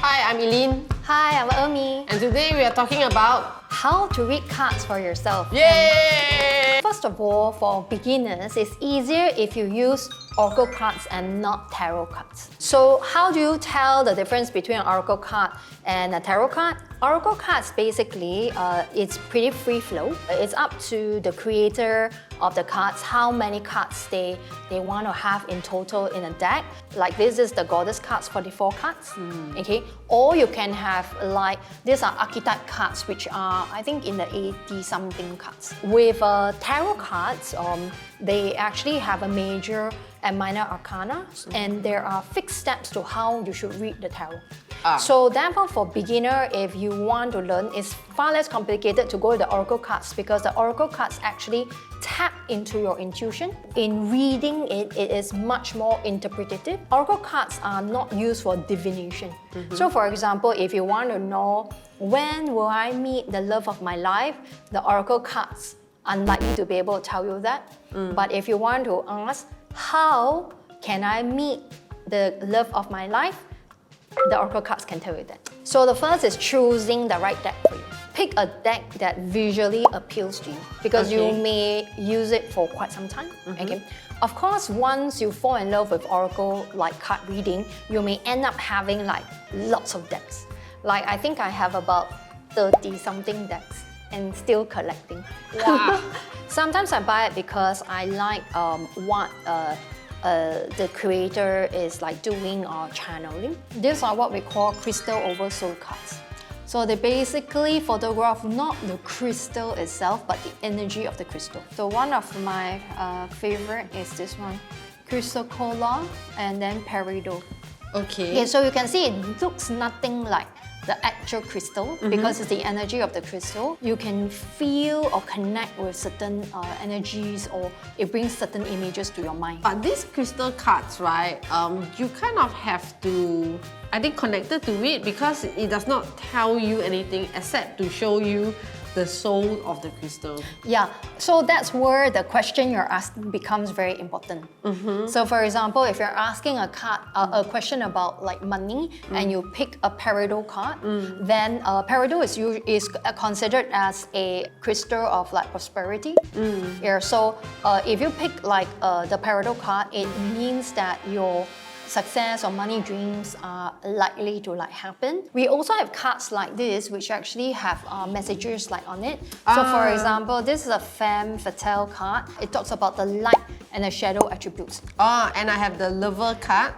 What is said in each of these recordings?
Hi, I'm Eileen, Hi, I'm Ermi. and today we are talking about How to read cards for yourself. yay! First of all, for beginners, it's easier if you use oracle cards and not tarot cards. So how do you tell the difference between an oracle card and a tarot card? Oracle cards basically, it's pretty free flow. It's up to the creator of the cards how many cards they want to have in total in a deck. Like this is the Goddess cards, 44 cards. Okay, or you can have like these are archetype cards, which are I think in the 80 something cards. With tarot cards, they actually have a major and minor arcana, and there are fixed steps to how you should read the tarot. So therefore, for beginner, if you want to learn, it's far less complicated to go to the oracle cards because the oracle cards actually tap into your intuition. In reading it, it is much more interpretative. Oracle cards are not used for divination. So for example, if you want to know when will I meet the love of my life, the oracle cards unlikely to be able to tell you that. But if you want to ask, how can I meet the love of my life? The oracle cards can tell you that. So the first is choosing the right deck for you. Pick a deck that visually appeals to you because you may use it for quite some time. Okay. Of course, once you fall in love with oracle like card reading, you may end up having like lots of decks. Like I think I have about 30 something decks and still collecting. Wow. Sometimes I buy it because I like what the creator is like doing or channeling. These are what we call crystal over soul cards. So they basically photograph not the crystal itself, but the energy of the crystal. So one of my favorite is this one, Chrysocolla and then Peridot. Okay, so you can see it looks nothing like the actual crystal because it's the energy of the crystal. You can feel or connect with certain energies, or it brings certain images to your mind. But these crystal cards, right, you kind of have to, I think, connected to it because it does not tell you anything except to show you the soul of the crystal. Yeah, so that's where the question you're asking becomes very important. So for example, if you're asking a card, a question about like money, and you pick a Peridot card, then Peridot is considered as a crystal of like prosperity. Yeah, so if you pick like the Peridot card, it means that your success or money dreams are likely to like happen. We also have cards like this which actually have messages like on it. So for example, this is a femme fatale card. It talks about the light and the shadow attributes. And I have the lover card,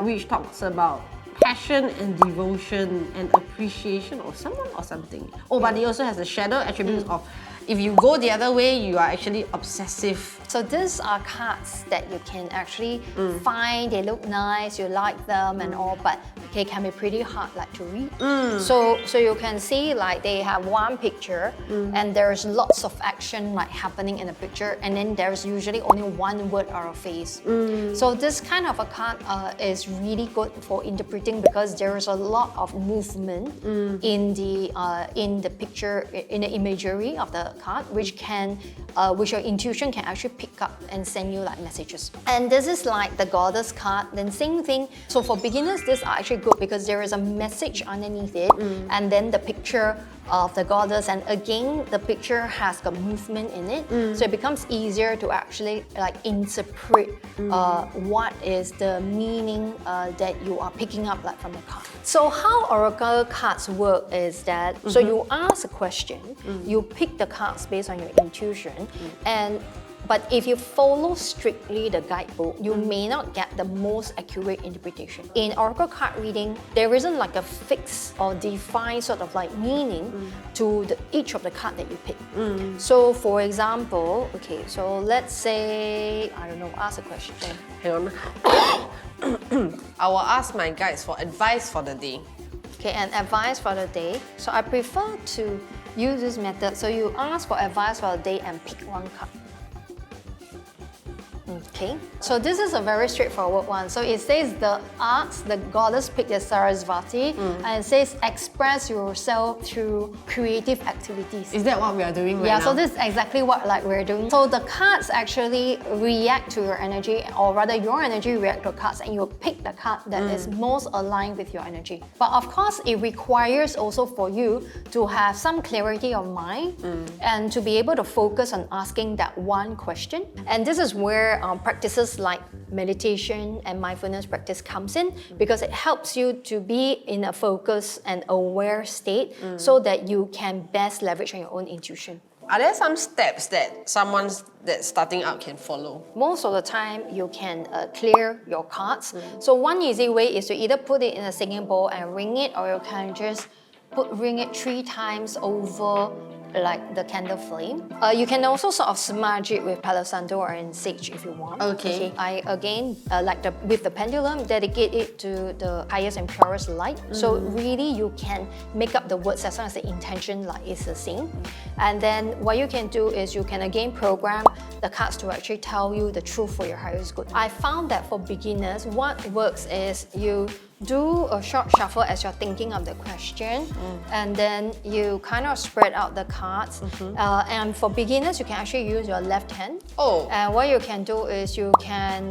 which talks about passion and devotion and appreciation of someone or something. But it also has the shadow attributes of if you go the other way, you are actually obsessive. So these are cards that you can actually find, they look nice, you like them and all, but they can be pretty hard like to read. So you can see like they have one picture and there's lots of action like happening in the picture, and then there's usually only one word or a face. So this kind of a card is really good for interpreting because there is a lot of movement in the picture, in the imagery of the card, which your intuition can actually pick up and send you like messages. And this is like the Goddess card, then same thing. So for beginners, these are actually good because there is a message underneath it, and then the picture of the goddess, and again the picture has got movement in it, so it becomes easier to actually like interpret what is the meaning that you are picking up like from the card. So how oracle cards work is that so you ask a question, you pick the cards based on your intuition, but if you follow strictly the guidebook, you may not get the most accurate interpretation. In oracle card reading, there isn't like a fixed or defined sort of like meaning to each of the card that you pick. So for example, okay, so let's say, I don't know, ask a question. Hang on. I will ask my guides for advice for the day. Okay, and advice for the day. So I prefer to use this method. So you ask for advice for the day and pick one card. Okay, so this is a very straightforward one. So it says the arts, the goddess picked is Sarasvati, and it says express yourself through creative activities. Is that what we are doing right Yeah, now? so this is exactly what we're doing. So the cards actually react to your energy, or rather your energy react to cards, and you pick the card that is most aligned with your energy. But of course, it requires also for you to have some clarity of mind and to be able to focus on asking that one question. And this is where practices like meditation and mindfulness practice comes in, because it helps you to be in a focus and aware state so that you can best leverage on your own intuition. Are there some steps that someone that's starting out can follow? Most of the time, you can clear your cards. So one easy way is to either put it in a singing bowl and ring it, or you can just ring it 3 times over like the candle flame. You can also sort of smudge it with Palo Santo or in sage if you want. Okay. I again, with the pendulum, dedicate it to the highest and purest light. So really you can make up the words as long as the intention like is the same. And then what you can do is you can again program the cards to actually tell you the truth for your highest good. I found that for beginners, what works is you do a short shuffle as you're thinking of the question, and then you kind of spread out the cards. And for beginners, you can actually use your left hand. Oh. And what you can do is you can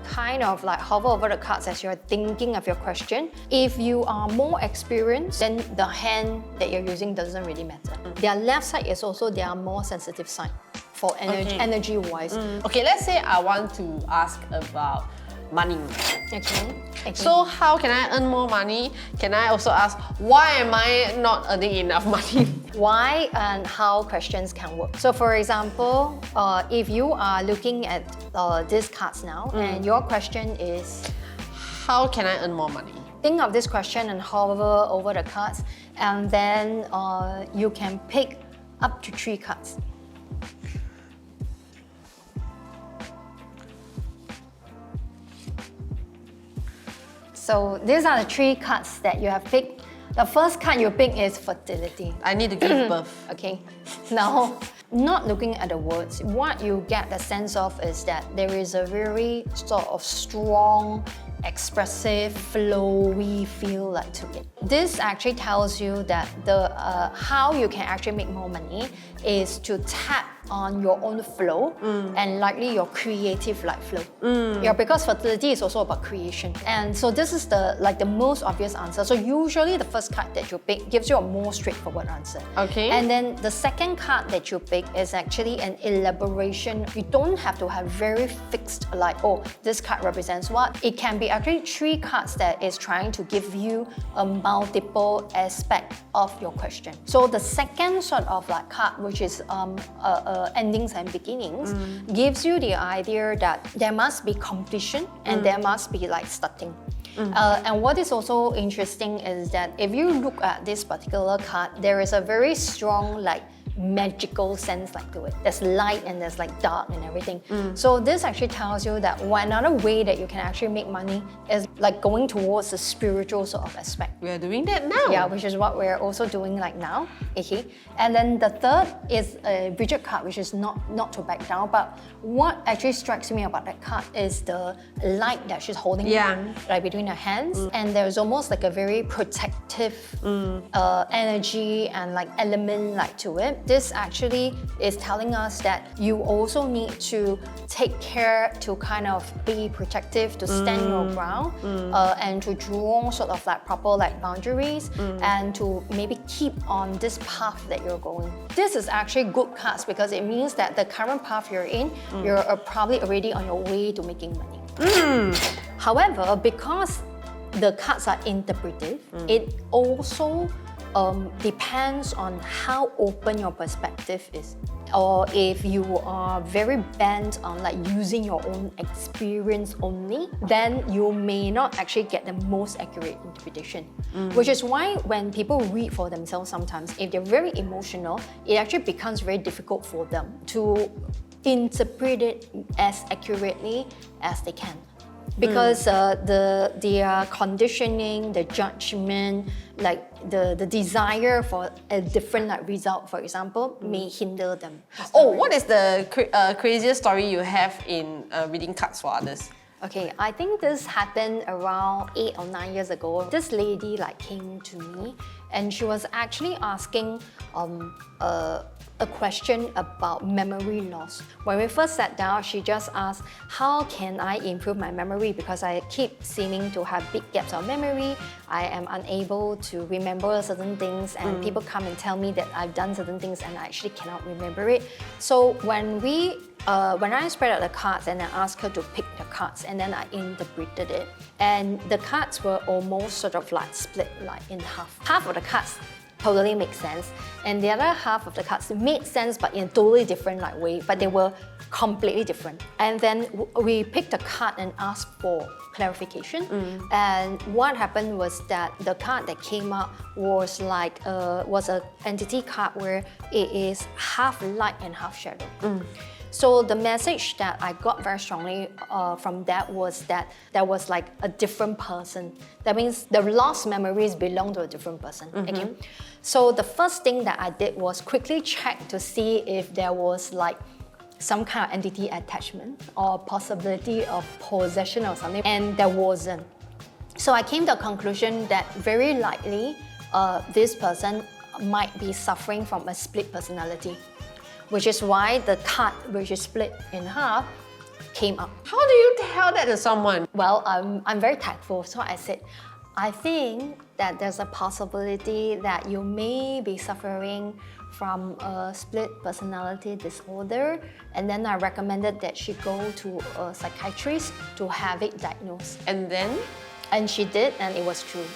kind of like hover over the cards as you're thinking of your question. If you are more experienced, then the hand that you're using doesn't really matter. Their left side is also their more sensitive side for energy-wise. Okay, let's say I want to ask about money. Okay. So how can I earn more money? Can I also ask, why am I not earning enough money? Why and how questions can work. So for example, if you are looking at these cards now and your question is, How can I earn more money? think of this question and hover over the cards, and then you can pick up to 3 cards. So these are the 3 cards that you have picked. The first card you pick is fertility. I need to give birth. Okay, now not looking at the words, what you get the sense of is that there is a very sort of strong, expressive, flowy feel like to it. This actually tells you that the how you can actually make more money is to tap on your own flow and likely your creative like flow. Yeah, because fertility is also about creation. And so this is the most obvious answer. So usually the first card that you pick gives you a more straightforward answer. Okay. And then the second card that you pick is actually an elaboration. You don't have to have very fixed like, oh, this card represents what. It can be actually 3 cards that is trying to give you a multiple aspect of your question. So the second sort of like card, which is endings and beginnings, gives you the idea that there must be completion and there must be like starting. And what is also interesting is that if you look at this particular card, there is a very strong like magical sense like to it. There's light and there's like dark and everything. So this actually tells you that one another way that you can actually make money is like going towards the spiritual sort of aspect. We are doing that now. Yeah, which is what we're also doing like now. Okay. And then the third is a Bridget card, which is not to back down. But what actually strikes me about that card is the light that she's holding like between her hands. And there's almost like a very protective energy and like element like to it. This actually is telling us that you also need to take care to kind of be protective, to stand your ground, and to draw sort of like proper like boundaries, and to maybe keep on this path that you're going. This is actually good cards because it means that the current path you're in, you're probably already on your way to making money. However, because the cards are interpretive, it also depends on how open your perspective is. Or if you are very bent on like using your own experience only, then you may not actually get the most accurate interpretation. Which is why when people read for themselves sometimes, if they're very emotional, it actually becomes very difficult for them to interpret it as accurately as they can. because the conditioning, the judgment, like the desire for a different like result, for example, may hinder them. Oh, what is the craziest story you have in reading cards for others? Okay, I think this happened around 8 or 9 years ago. This lady like came to me and she was actually asking a question about memory loss. When we first sat down, she just asked, how can I improve my memory? Because I keep seeming to have big gaps of memory. I am unable to remember certain things and people come and tell me that I've done certain things and I actually cannot remember it. So when I spread out the cards and I asked her to pick the cards and then I interpreted it, and the cards were almost sort of like split like in half. Half of the cards totally make sense, and the other half of the cards made sense but in a totally different like way, but they were completely different. And then we picked a card and asked for clarification. And what happened was that the card that came out was like was an entity card where it is half light and half shadow. So the message that I got very strongly from that was that there was like a different person. That means the lost memories belong to a different person. Okay? So the first thing that I did was quickly check to see if there was like some kind of entity attachment or possibility of possession or something, and there wasn't. So I came to a conclusion that very likely this person might be suffering from a split personality, which is why the card, which is split in half, came up. How do you tell that to someone? Well, I'm very tactful, so I said, I think that there's a possibility that you may be suffering from a split personality disorder, and then I recommended that she go to a psychiatrist to have it diagnosed. And then? And she did, and it was true.